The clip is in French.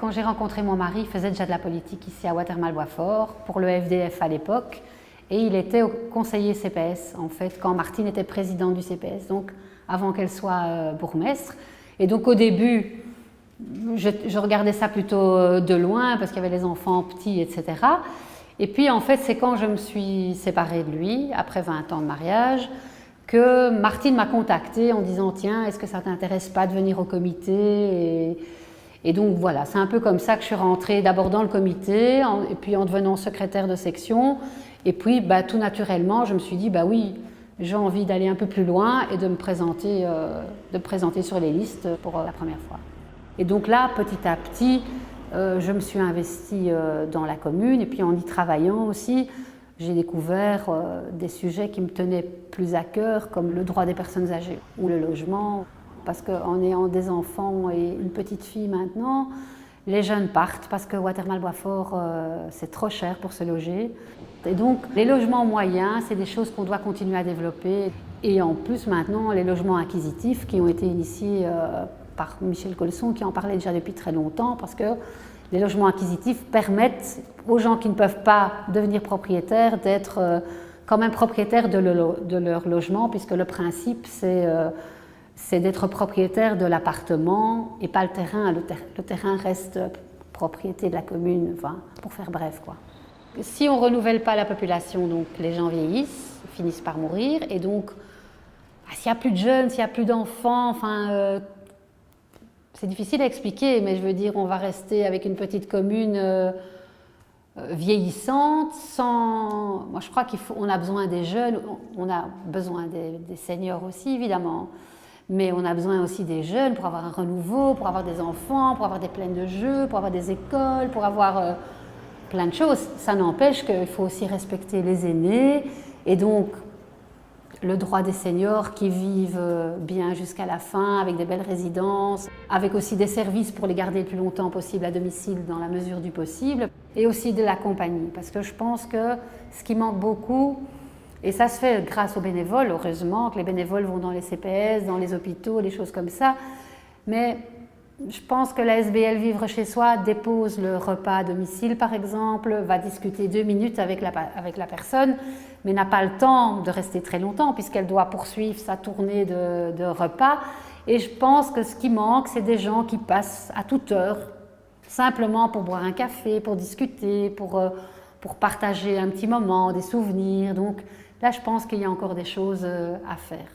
quand j'ai rencontré mon mari, il faisait déjà de la politique ici à Watermal-Boisfort, pour le FDF à l'époque, et il était conseiller CPS, en fait, quand Martine était présidente du CPS, donc avant qu'elle soit bourgmestre. Et donc au début, je regardais ça plutôt de loin, parce qu'il y avait les enfants petits, etc. Et puis en fait, c'est quand je me suis séparée de lui, après 20 ans de mariage, que Martine m'a contactée en disant « Tiens, est-ce que ça ne t'intéresse pas de venir au comité ?» Et donc voilà, c'est un peu comme ça que je suis rentrée d'abord dans le comité, et puis en devenant secrétaire de section. Et puis tout naturellement, je me suis dit « Bah oui, j'ai envie d'aller un peu plus loin et de me présenter sur les listes pour la première fois. » Et donc là, petit à petit, je me suis investie dans la commune, et puis en y travaillant aussi, j'ai découvert des sujets qui me tenaient plus à cœur, comme le droit des personnes âgées ou le logement. Parce qu'en ayant des enfants et une petite fille maintenant, les jeunes partent parce que Watermal-Boisfort, c'est trop cher pour se loger. Et donc, les logements moyens, c'est des choses qu'on doit continuer à développer. Et en plus, maintenant, les logements acquisitifs qui ont été initiés par Michel Colson, qui en parlait déjà depuis très longtemps, parce que les logements acquisitifs permettent aux gens qui ne peuvent pas devenir propriétaires d'être quand même propriétaires de leur logement, puisque le principe, c'est d'être propriétaire de l'appartement et pas le terrain. Le terrain reste propriété de la commune, enfin, pour faire bref, quoi. Si on ne renouvelle pas la population, donc les gens vieillissent, finissent par mourir, et donc s'il n'y a plus de jeunes, s'il n'y a plus d'enfants, enfin, c'est difficile à expliquer, mais je veux dire, on va rester avec une petite commune vieillissante, sans... Moi, je crois qu'on a besoin des jeunes, on a besoin des seniors aussi, évidemment, mais on a besoin aussi des jeunes pour avoir un renouveau, pour avoir des enfants, pour avoir des plaines de jeux, pour avoir des écoles, pour avoir plein de choses. Ça n'empêche qu'il faut aussi respecter les aînés, et donc le droit des seniors qui vivent bien jusqu'à la fin, avec des belles résidences, avec aussi des services pour les garder le plus longtemps possible à domicile dans la mesure du possible, et aussi de la compagnie. Parce que je pense que ce qui manque beaucoup, et ça se fait grâce aux bénévoles, heureusement que les bénévoles vont dans les CPS, dans les hôpitaux, des choses comme ça, mais je pense que la SBL Vivre chez soi dépose le repas à domicile, par exemple, va discuter 2 minutes avec la personne, mais n'a pas le temps de rester très longtemps puisqu'elle doit poursuivre sa tournée de repas. Et je pense que ce qui manque, c'est des gens qui passent à toute heure, simplement pour boire un café, pour discuter, pour partager un petit moment, des souvenirs. Donc là, je pense qu'il y a encore des choses à faire.